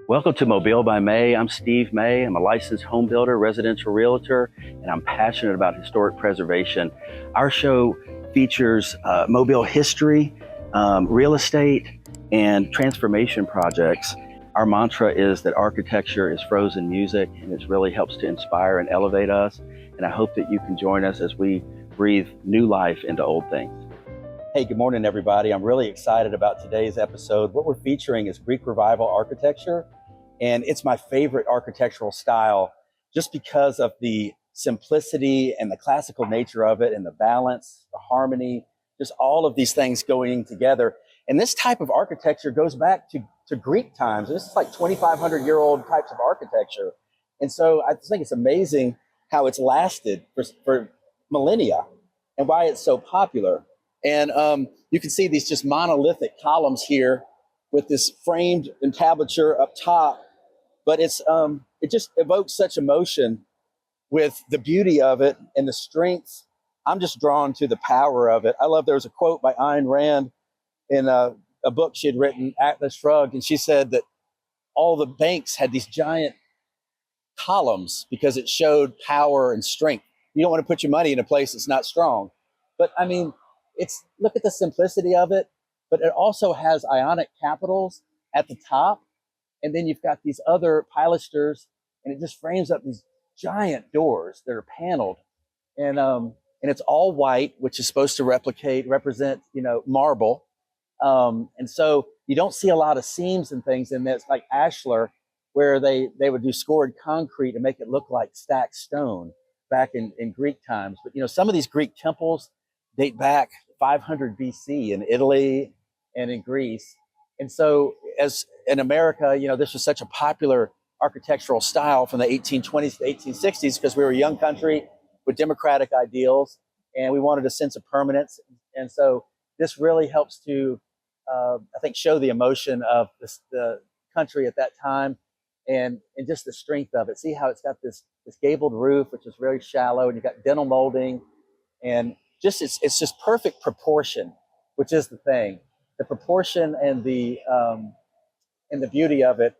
Welcome to Mobile by May. I'm Steve May. I'm a licensed home builder, residential realtor, and I'm passionate about historic preservation. Our show features Mobile history, real estate, and transformation projects. Our mantra is that architecture is frozen music, and it really helps to inspire and elevate us. And I hope that you can join us as we breathe new life into old things. Hey, good morning, everybody. I'm really excited about today's episode. What we're featuring is Greek Revival architecture. And it's my favorite architectural style just because of the simplicity and the classical nature of it and the balance, the harmony, just all of these things going together. And this type of architecture goes back to Greek times. This is like 2,500-year-old types of architecture. And so I think it's amazing how it's lasted for millennia and why it's so popular. And you can see these just monolithic columns here with this framed entablature up top. But it just evokes such emotion with the beauty of it and the strength. I'm just drawn to the power of it. I love, there was a quote by Ayn Rand in a book she had written, Atlas Shrugged, and she said that all the banks had these giant columns because it showed power and strength. You don't want to put your money in a place that's not strong. But I mean, look at the simplicity of it, but it also has Ionic capitals at the top. And then you've got these other pilasters, and it just frames up these giant doors that are paneled. And it's all white, which is supposed to represent, marble. And so you don't see a lot of seams and things in this, like ashlar, where they would do scored concrete to make it look like stacked stone back in Greek times. But, some of these Greek temples date back 500 BC in Italy and in Greece. And so as in America, this was such a popular architectural style from the 1820s to 1860s because we were a young country with democratic ideals and we wanted a sense of permanence. And so this really helps to, I think, show the emotion of the country at that time and just the strength of it. See how it's got this gabled roof, which is very shallow, and you've got dental molding, and just it's just perfect proportion, which is the thing. The proportion and the beauty of it.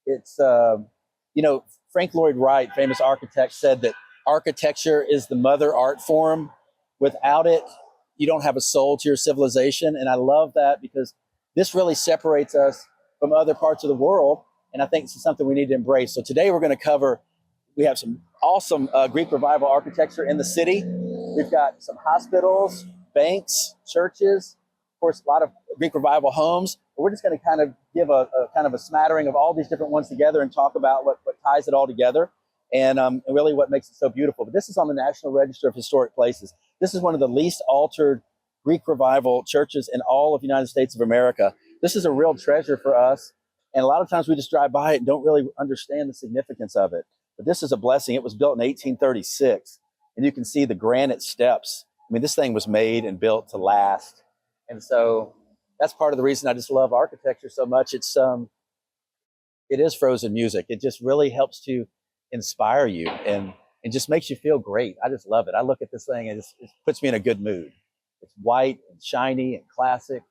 It's Frank Lloyd Wright, famous architect, said that architecture is the mother art form. Without it, you don't have a soul to your civilization. And I love that because this really separates us from other parts of the world. And I think this is something we need to embrace. So today we're going to cover, we have some awesome Greek Revival architecture in the city. We've got some hospitals, banks, churches, of course, a lot of Greek Revival homes. But we're just going to kind of give a kind of a smattering of all these different ones together and talk about what ties it all together and really what makes it so beautiful. But this is on the National Register of Historic Places. This is one of the least altered Greek Revival churches in all of the United States of America. This is a real treasure for us. And a lot of times we just drive by it and don't really understand the significance of it. But this is a blessing. It was built in 1836. And you can see the granite steps. I mean, this thing was made and built to last. And so that's part of the reason I just love architecture so much. It is frozen music. It just really helps to inspire you and just makes you feel great. I just love it. I look at this thing and it puts me in a good mood. It's white and shiny and classic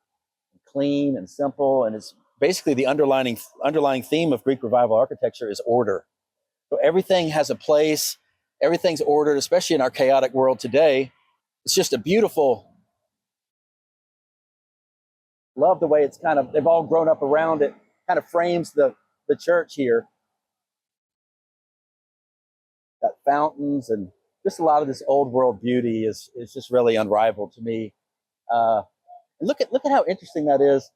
and clean and simple. And it's basically the underlying theme of Greek Revival architecture is order. So everything has a place. Everything's ordered, especially in our chaotic world today. It's just a beautiful. Love the way it's they've all grown up around it, kind of frames the church here. Got fountains and just a lot of this old world beauty is just really unrivaled to me. And look at how interesting that is.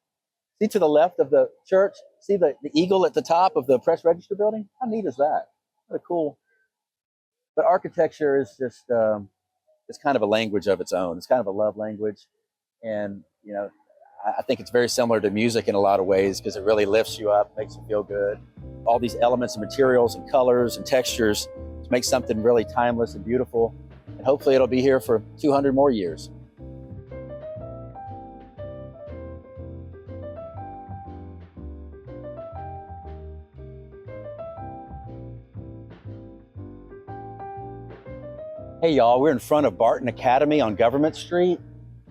See to the left of the church, see the eagle at the top of the Press Register building? How neat is that? What a cool. But architecture is just, it's kind of a language of its own. It's kind of a love language. And, I think it's very similar to music in a lot of ways because it really lifts you up, makes you feel good. All these elements and materials and colors and textures to make something really timeless and beautiful. And hopefully it'll be here for 200 more years. Hey y'all, we're in front of Barton Academy on Government Street.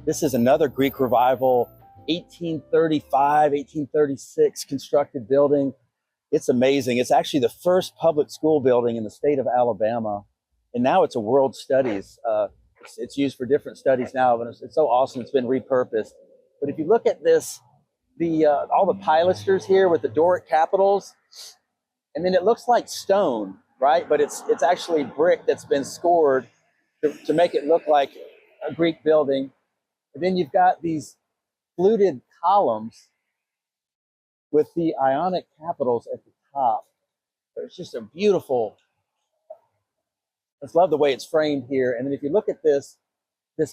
This is another Greek Revival 1835, 1836 constructed building. It's amazing. It's actually the first public school building in the state of Alabama. And now it's a world studies. It's used for different studies now, but it's so awesome. It's been repurposed. But if you look at this, all the pilasters here with the Doric capitals, and then it looks like stone, right? But it's actually brick that's been scored to make it look like a Greek building. And then you've got these fluted columns with the Ionic capitals at the top. It's just a beautiful, I just love the way it's framed here. And then if you look at this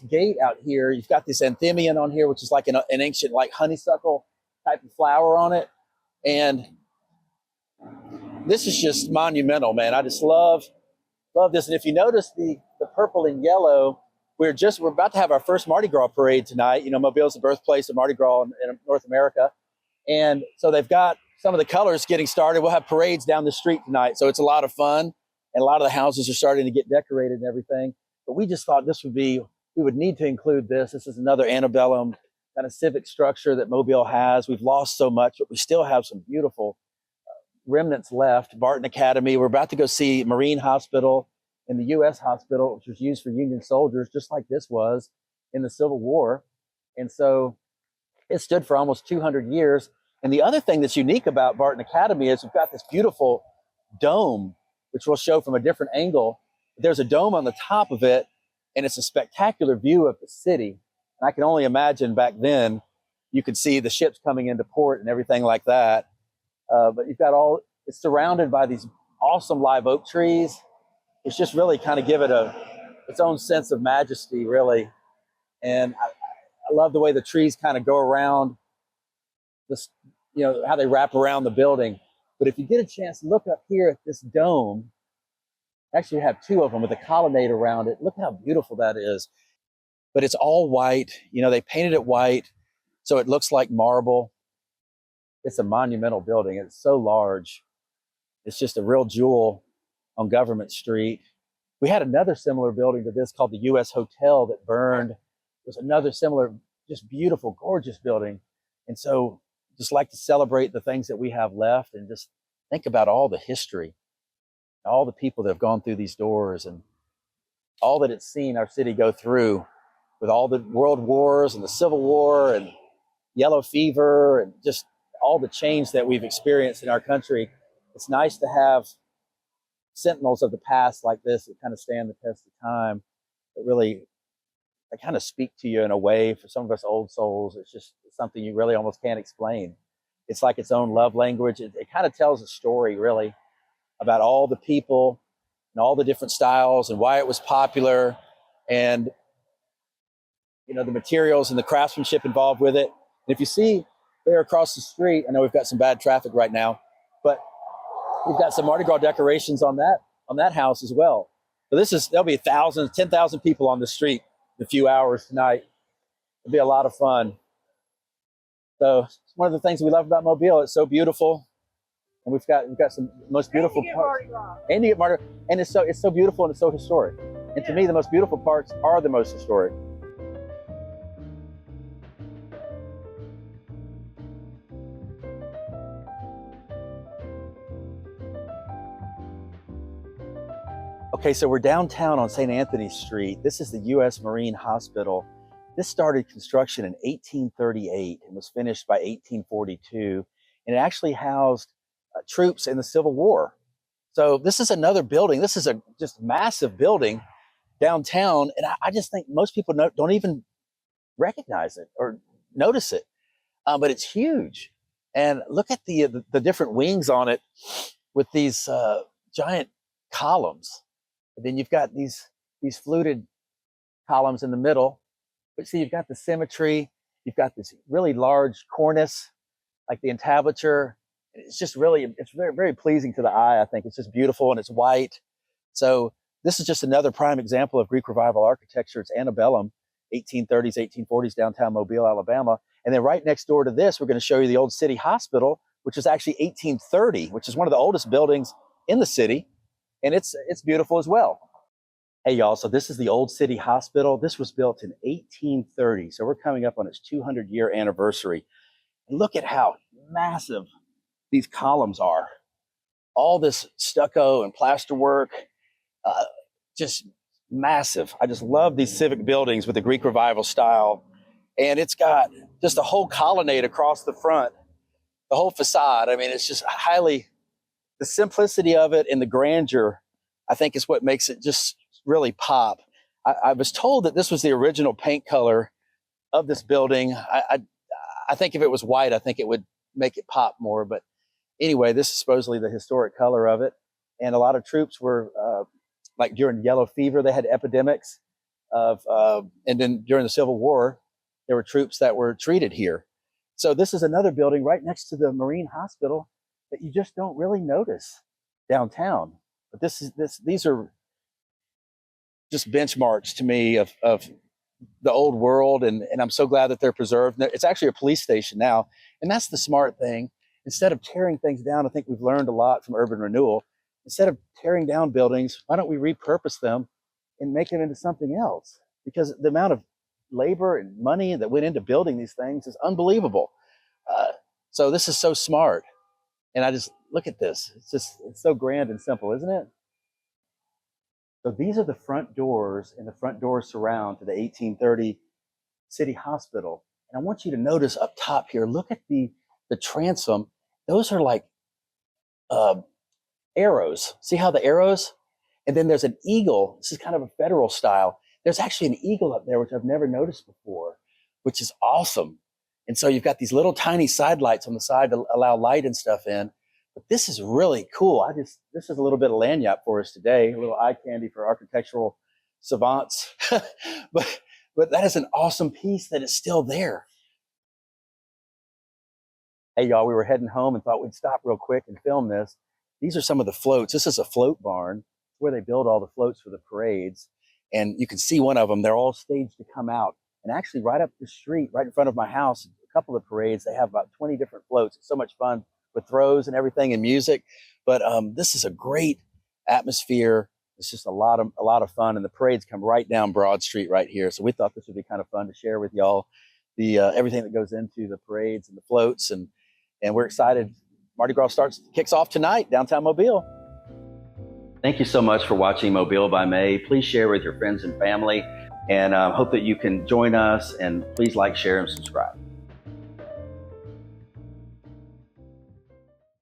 gate out here, you've got this anthemion on here, which is like an ancient like honeysuckle type of flower on it. And this is just monumental, man. I just love this. And if you notice the purple and yellow, we're about to have our first Mardi Gras parade tonight. You know, Mobile is the birthplace of Mardi Gras in North America. And so they've got some of the colors getting started. We'll have parades down the street tonight. So it's a lot of fun. And a lot of the houses are starting to get decorated and everything. But we just thought we would need to include this. This is another antebellum kind of civic structure that Mobile has. We've lost so much, but we still have some beautiful remnants left. Barton Academy. We're about to go see Marine Hospital and the U.S. Hospital, which was used for Union soldiers, just like this was in the Civil War. And so it stood for almost 200 years. And the other thing that's unique about Barton Academy is we've got this beautiful dome, which we'll show from a different angle. There's a dome on the top of it, and it's a spectacular view of the city. And I can only imagine back then, you could see the ships coming into port and everything like that. But you've got it's surrounded by these awesome live oak trees. It's just really kind of give it its own sense of majesty, really. And I love the way the trees kind of go around this, you know, how they wrap around the building. But if you get a chance, look up here at this dome. Actually, you have two of them with a colonnade around it. Look how beautiful that is. But it's all white. You know, they painted it white, so it looks like marble. It's a monumental building. It's so large. It's just a real jewel on Government Street. We had another similar building to this called the U.S. Hotel that burned. There's another similar, just beautiful, gorgeous building. And so just like to celebrate the things that we have left and just think about all the history, all the people that have gone through these doors and all that it's seen our city go through with all the world wars and the Civil War and yellow fever and just all the change that we've experienced in our country. It's nice to have sentinels of the past like this that kind of stand the test of time, that really they kind of speak to you in a way. For some of us old souls, it's something you really almost can't explain. It's like its own love language. It kind of tells a story, really, about all the people and all the different styles and why it was popular and, you know, the materials and the craftsmanship involved with it. And if you see there across the street, I know we've got some bad traffic right now, but we've got some Mardi Gras decorations on that house as well. So there'll be 10,000 people on the street in a few hours tonight. It'll be a lot of fun. So it's one of the things we love about Mobile. It's so beautiful, and we've got some most beautiful parts. And you get Mardi Gras, and it's so beautiful and it's so historic. And to me, the most beautiful parts are the most historic. Okay, so we're downtown on St. Anthony Street. This is the U.S. Marine Hospital. This started construction in 1838 and was finished by 1842. And it actually housed troops in the Civil War. So this is another building. This is a just massive building downtown. And I just think most people don't even recognize it or notice it. But it's huge. And look at the different wings on it with these giant columns. And then you've got these fluted columns in the middle. But see, you've got the symmetry. You've got this really large cornice, like the entablature. It's just really, it's very, very pleasing to the eye, I think. It's just beautiful and it's white. So this is just another prime example of Greek Revival architecture. It's antebellum, 1830s, 1840s, downtown Mobile, Alabama. And then right next door to this, we're going to show you the old city hospital, which is actually 1830, which is one of the oldest buildings in the city. And it's beautiful as well. Hey, y'all, so this is the Old City Hospital. This was built in 1830. So we're coming up on its 200-year anniversary. And look at how massive these columns are. all this stucco and plaster work, just massive. I just love these civic buildings with the Greek Revival style. And it's got just a whole colonnade across the front, the whole facade. I mean, it's just the simplicity of it and the grandeur, I think, is what makes it just really pop. I was told that this was the original paint color of this building. I think if it was white, I think it would make it pop more. But anyway, this is supposedly the historic color of it. And a lot of troops were, like during yellow fever, they had epidemics and then during the Civil War, there were troops that were treated here. So this is another building right next to the Marine Hospital that you just don't really notice downtown. But these are just benchmarks to me of the old world, and I'm so glad that they're preserved. It's actually a police station now, and that's the smart thing. Instead of tearing things down, I think we've learned a lot from urban renewal. Instead of tearing down buildings, why don't we repurpose them and make them into something else? Because the amount of labor and money that went into building these things is unbelievable. So this is so smart. And I just look at this. It's so grand and simple, isn't it? So these are the front doors, and the front doors surround to the 1830 City Hospital. And I want you to notice up top here, look at the transom. Those are like arrows. See how the arrows? And then there's an eagle. This is kind of a federal style. There's actually an eagle up there, which I've never noticed before, which is awesome. And so you've got these little tiny side lights on the side to allow light and stuff in. But this is really cool. This is a little bit of lagniappe for us today, a little eye candy for architectural savants. but that is an awesome piece that is still there. Hey, y'all, we were heading home and thought we'd stop real quick and film this. These are some of the floats. This is a float barn where they build all the floats for the parades. And you can see one of them. They're all staged to come out. And actually right up the street, right in front of my house, a couple of parades, they have about 20 different floats. It's so much fun with throws and everything and music. But this is a great atmosphere. It's just a lot of fun. And the parades come right down Broad Street right here. So we thought this would be kind of fun to share with y'all, everything that goes into the parades and the floats. And we're excited. Mardi Gras kicks off tonight, downtown Mobile. Thank you so much for watching Mobile by May. Please share with your friends and family, and hope that you can join us, and please like, share, and subscribe.